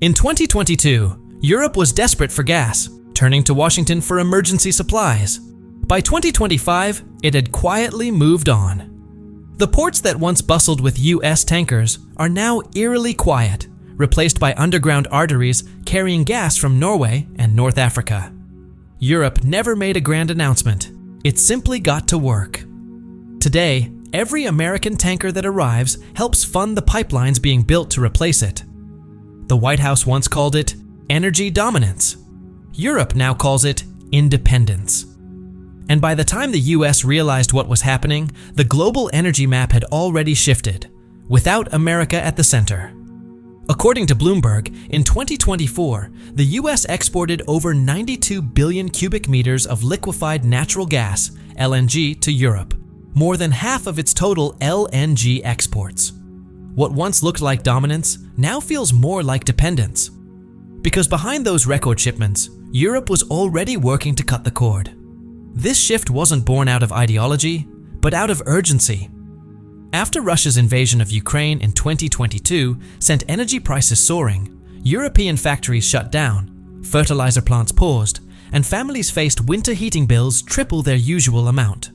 In 2022, Europe was desperate for gas, turning to Washington for emergency supplies. By 2025, it had quietly moved on. The ports that once bustled with US tankers are now eerily quiet, replaced by underground arteries carrying gas from Norway and North Africa. Europe never made a grand announcement. It simply got to work. Today, every American tanker that arrives helps fund the pipelines being built to replace it. The White House once called it energy dominance. Europe now calls it independence. And by the time the US realized what was happening, the global energy map had already shifted, without America at the center. According to Bloomberg, in 2024, the US exported over 92 billion cubic meters of liquefied natural gas, LNG, to Europe, more than half of its total LNG exports. What once looked like dominance now feels more like dependence. Because behind those record shipments, Europe was already working to cut the cord. This shift wasn't born out of ideology, but out of urgency. After Russia's invasion of Ukraine in 2022 sent energy prices soaring, European factories shut down, fertilizer plants paused, and families faced winter heating bills triple their usual amount.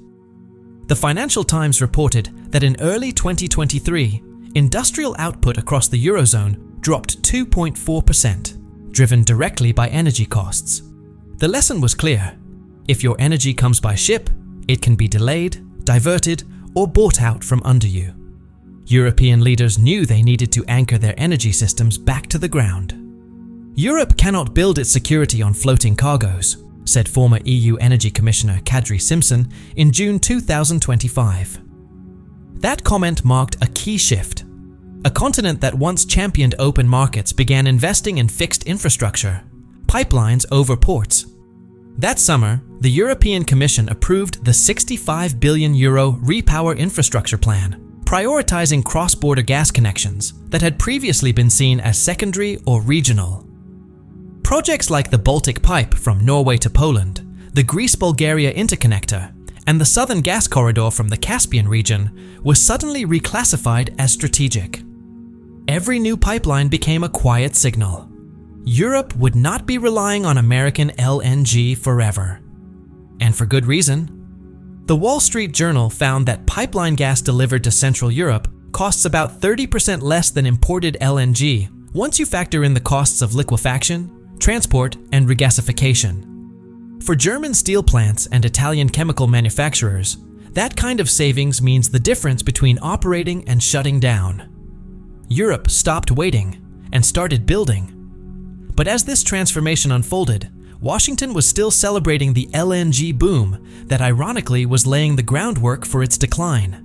The Financial Times reported that in early 2023, industrial output across the Eurozone dropped 2.4%, driven directly by energy costs. The lesson was clear. If your energy comes by ship, it can be delayed, diverted, or bought out from under you. European leaders knew they needed to anchor their energy systems back to the ground. Europe cannot build its security on floating cargoes, said former EU Energy Commissioner Kadri Simpson in June 2025. That comment marked a key shift. A continent that once championed open markets began investing in fixed infrastructure, pipelines over ports. That summer, the European Commission approved the €65 billion Repower Infrastructure Plan, prioritizing cross-border gas connections that had previously been seen as secondary or regional. Projects like the Baltic Pipe from Norway to Poland, the Greece-Bulgaria interconnector, and the Southern Gas Corridor from the Caspian region were suddenly reclassified as strategic. Every new pipeline became a quiet signal. Europe would not be relying on American LNG forever. And for good reason. The Wall Street Journal found that pipeline gas delivered to Central Europe costs about 30% less than imported LNG once you factor in the costs of liquefaction, transport, and regasification. For German steel plants and Italian chemical manufacturers, that kind of savings means the difference between operating and shutting down. Europe stopped waiting and started building. But as this transformation unfolded, Washington was still celebrating the LNG boom that ironically was laying the groundwork for its decline.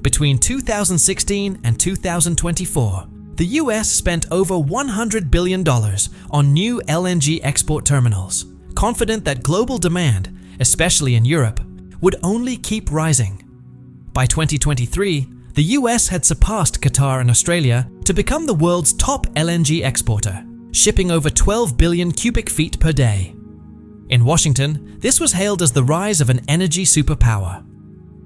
Between 2016 and 2024, the US spent over $100 billion on new LNG export terminals, confident that global demand, especially in Europe, would only keep rising. By 2023, the US had surpassed Qatar and Australia to become the world's top LNG exporter, shipping over 12 billion cubic feet per day. In Washington, this was hailed as the rise of an energy superpower.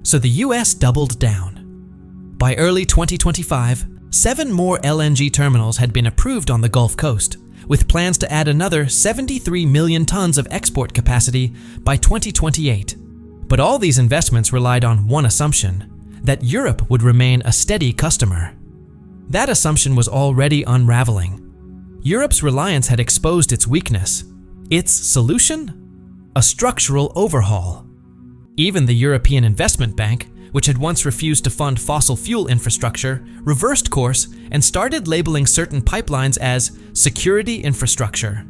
So the US doubled down. By early 2025, 7 more LNG terminals had been approved on the Gulf Coast, with plans to add another 73 million tons of export capacity by 2028. But all these investments relied on one assumption: that Europe would remain a steady customer. That assumption was already unraveling. Europe's reliance had exposed its weakness. Its solution? A structural overhaul. Even the European Investment Bank, which had once refused to fund fossil fuel infrastructure, reversed course and started labeling certain pipelines as security infrastructure.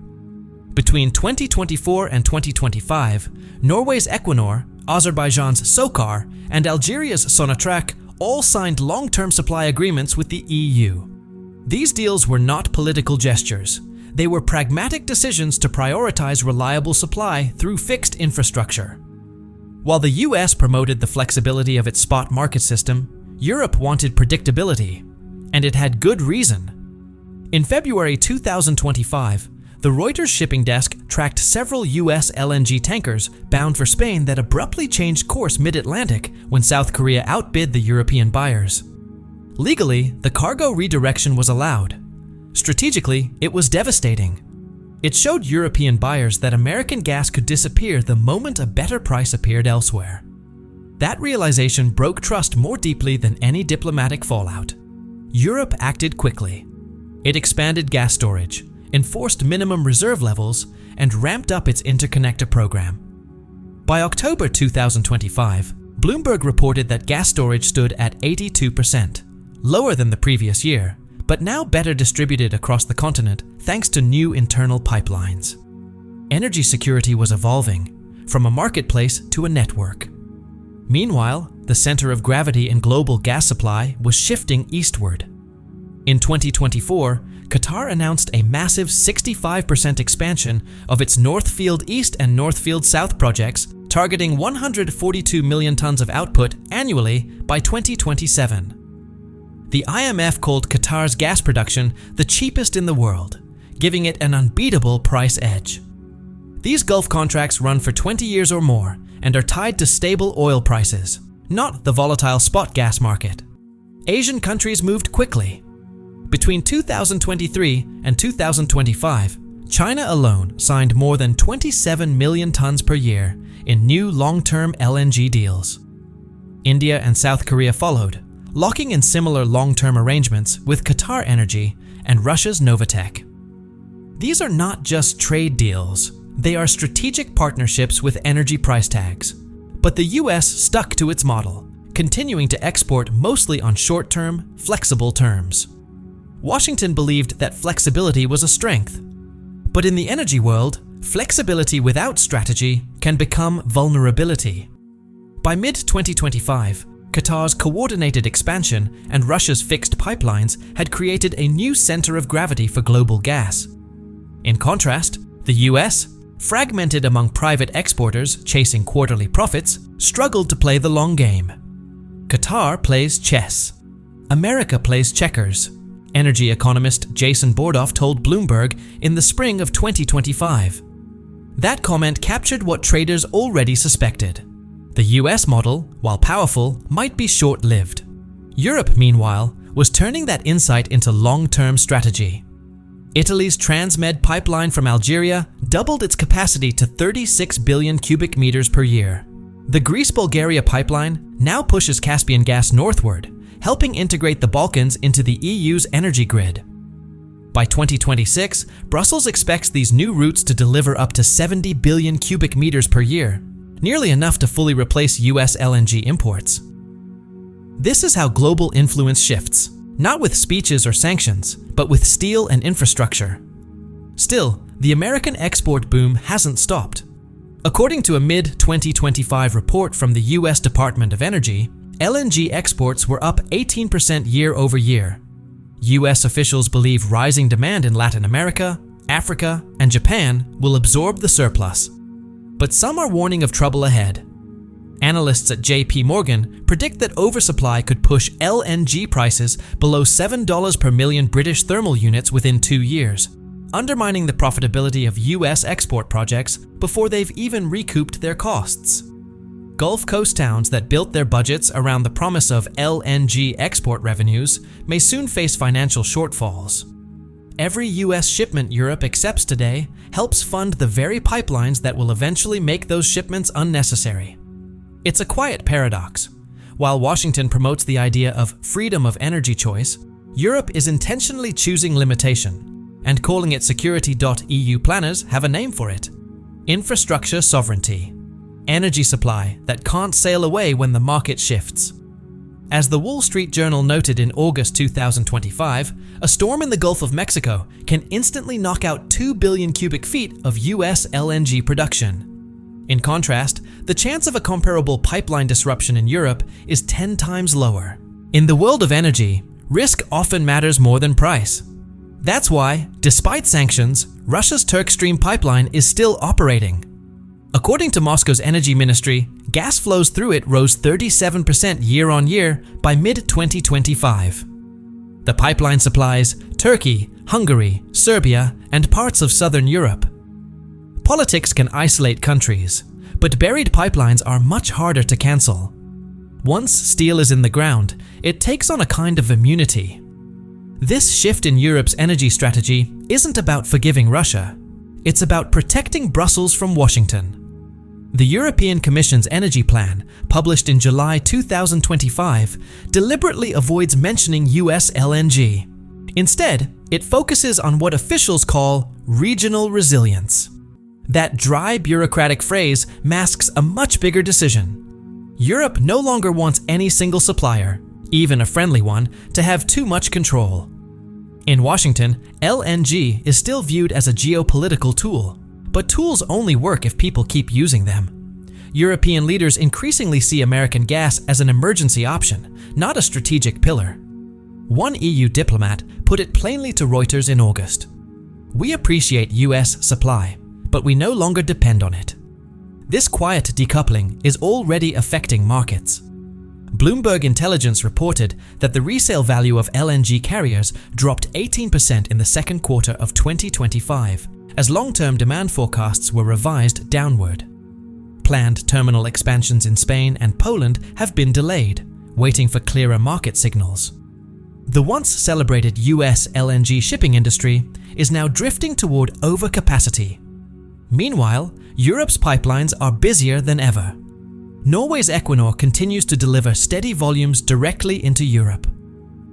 Between 2024 and 2025, Norway's Equinor, Azerbaijan's SOCAR, and Algeria's Sonatrach all signed long-term supply agreements with the EU. These deals were not political gestures. They were pragmatic decisions to prioritize reliable supply through fixed infrastructure. While the US promoted the flexibility of its spot market system, Europe wanted predictability, and it had good reason. In February 2025, the Reuters shipping desk tracked several US LNG tankers bound for Spain that abruptly changed course mid-Atlantic when South Korea outbid the European buyers. Legally, the cargo redirection was allowed. Strategically, it was devastating. It showed European buyers that American gas could disappear the moment a better price appeared elsewhere. That realization broke trust more deeply than any diplomatic fallout. Europe acted quickly. It expanded gas storage, enforced minimum reserve levels, and ramped up its interconnector program. By October 2025, Bloomberg reported that gas storage stood at 82%, lower than the previous year, but now better distributed across the continent thanks to new internal pipelines. Energy security was evolving, from a marketplace to a network. Meanwhile, the center of gravity in global gas supply was shifting eastward. In 2024, Qatar announced a massive 65% expansion of its North Field East and North Field South projects, targeting 142 million tons of output annually by 2027. The IMF called Qatar's gas production the cheapest in the world, giving it an unbeatable price edge. These Gulf contracts run for 20 years or more and are tied to stable oil prices, not the volatile spot gas market. Asian countries moved quickly. Between 2023 and 2025, China alone signed more than 27 million tons per year in new long-term LNG deals. India and South Korea followed, locking in similar long-term arrangements with Qatar Energy and Russia's Novatek. These are not just trade deals, they are strategic partnerships with energy price tags. But the US stuck to its model, continuing to export mostly on short-term, flexible terms. Washington believed that flexibility was a strength. But in the energy world, flexibility without strategy can become vulnerability. By mid-2025, Qatar's coordinated expansion and Russia's fixed pipelines had created a new center of gravity for global gas. In contrast, the US, fragmented among private exporters chasing quarterly profits, struggled to play the long game. Qatar plays chess. America plays checkers. Energy economist Jason Bordoff told Bloomberg in the spring of 2025. That comment captured what traders already suspected. The US model, while powerful, might be short-lived. Europe, meanwhile, was turning that insight into long-term strategy. Italy's Transmed pipeline from Algeria doubled its capacity to 36 billion cubic meters per year. The Greece-Bulgaria pipeline now pushes Caspian gas northward, helping integrate the Balkans into the EU's energy grid. By 2026, Brussels expects these new routes to deliver up to 70 billion cubic meters per year, nearly enough to fully replace US LNG imports. This is how global influence shifts, not with speeches or sanctions, but with steel and infrastructure. Still, the American export boom hasn't stopped. According to a mid-2025 report from the US Department of Energy, LNG exports were up 18% year over year. US officials believe rising demand in Latin America, Africa, and Japan will absorb the surplus. But some are warning of trouble ahead. Analysts at JP Morgan predict that oversupply could push LNG prices below $7 per million British thermal units within 2 years, undermining the profitability of US export projects before they've even recouped their costs. Gulf Coast towns that built their budgets around the promise of LNG export revenues may soon face financial shortfalls. Every US shipment Europe accepts today helps fund the very pipelines that will eventually make those shipments unnecessary. It's a quiet paradox. While Washington promotes the idea of freedom of energy choice, Europe is intentionally choosing limitation and calling it security.eu planners have a name for it: infrastructure sovereignty. Energy supply that can't sail away when the market shifts. As the Wall Street Journal noted in August 2025, a storm in the Gulf of Mexico can instantly knock out 2 billion cubic feet of US LNG production. In contrast, the chance of a comparable pipeline disruption in Europe is 10 times lower. In the world of energy, risk often matters more than price. That's why, despite sanctions, Russia's Turk Stream pipeline is still operating. According to Moscow's energy ministry, gas flows through it rose 37% year-on-year by mid-2025. The pipeline supplies Turkey, Hungary, Serbia, and parts of southern Europe. Politics can isolate countries, but buried pipelines are much harder to cancel. Once steel is in the ground, it takes on a kind of immunity. This shift in Europe's energy strategy isn't about forgiving Russia. It's about protecting Brussels from Washington. The European Commission's energy plan, published in July 2025, deliberately avoids mentioning US LNG. Instead, it focuses on what officials call regional resilience. That dry bureaucratic phrase masks a much bigger decision. Europe no longer wants any single supplier, even a friendly one, to have too much control. In Washington, LNG is still viewed as a geopolitical tool, but tools only work if people keep using them. European leaders increasingly see American gas as an emergency option, not a strategic pillar. One EU diplomat put it plainly to Reuters in August. "We appreciate US supply, but we no longer depend on it." This quiet decoupling is already affecting markets. Bloomberg Intelligence reported that the resale value of LNG carriers dropped 18% in the second quarter of 2025, as long-term demand forecasts were revised downward. Planned terminal expansions in Spain and Poland have been delayed, waiting for clearer market signals. The once celebrated US LNG shipping industry is now drifting toward overcapacity. Meanwhile, Europe's pipelines are busier than ever. Norway's Equinor continues to deliver steady volumes directly into Europe.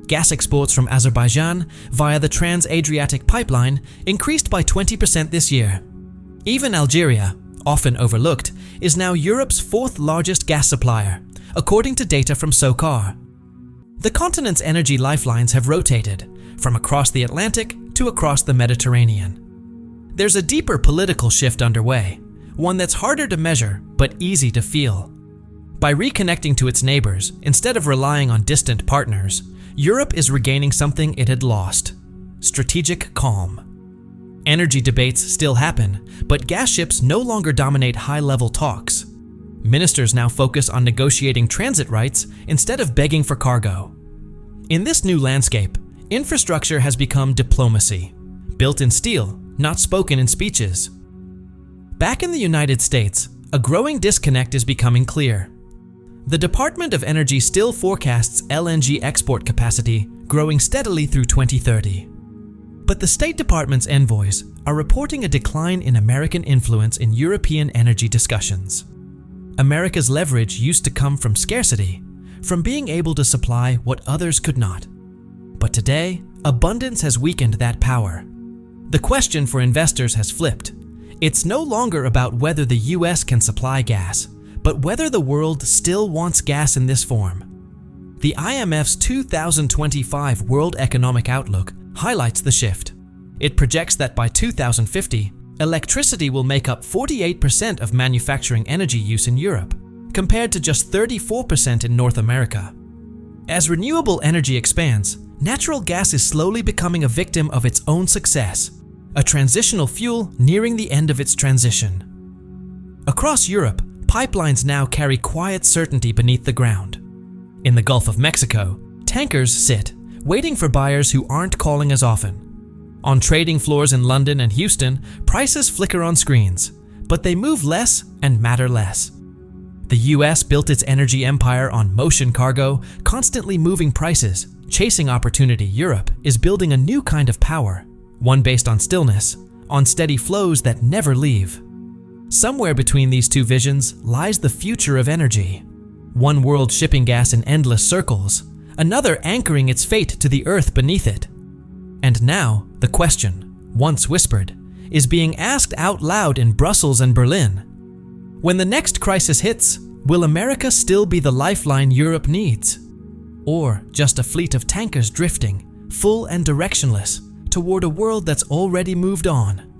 Gas exports from Azerbaijan via the Trans-Adriatic pipeline increased by 20% this year. Even Algeria, often overlooked, is now Europe's fourth largest gas supplier, according to data from SOCAR. The continent's energy lifelines have rotated, from across the Atlantic to across the Mediterranean. There's a deeper political shift underway, one that's harder to measure but easy to feel. By reconnecting to its neighbors instead of relying on distant partners, Europe is regaining something it had lost: strategic calm. Energy debates still happen, but gas ships no longer dominate high-level talks. Ministers now focus on negotiating transit rights instead of begging for cargo. In this new landscape, infrastructure has become diplomacy, built in steel, not spoken in speeches. Back in the United States, a growing disconnect is becoming clear. The Department of Energy still forecasts LNG export capacity growing steadily through 2030. But the State Department's envoys are reporting a decline in American influence in European energy discussions. America's leverage used to come from scarcity, from being able to supply what others could not. But today, abundance has weakened that power. The question for investors has flipped. It's no longer about whether the US can supply gas, but whether the world still wants gas in this form. The IMF's 2025 World Economic Outlook highlights the shift. It projects that by 2050, electricity will make up 48% of manufacturing energy use in Europe, compared to just 34% in North America. As renewable energy expands, natural gas is slowly becoming a victim of its own success, a transitional fuel nearing the end of its transition. Across Europe, pipelines now carry quiet certainty beneath the ground. In the Gulf of Mexico, tankers sit, waiting for buyers who aren't calling as often. On trading floors in London and Houston, prices flicker on screens, but they move less and matter less. The US built its energy empire on motion cargo, constantly moving prices, chasing opportunity. Europe is building a new kind of power, one based on stillness, on steady flows that never leave. Somewhere between these two visions lies the future of energy. One world shipping gas in endless circles, another anchoring its fate to the earth beneath it. And now, the question, once whispered, is being asked out loud in Brussels and Berlin. When the next crisis hits, will America still be the lifeline Europe needs? Or just a fleet of tankers drifting, full and directionless, toward a world that's already moved on?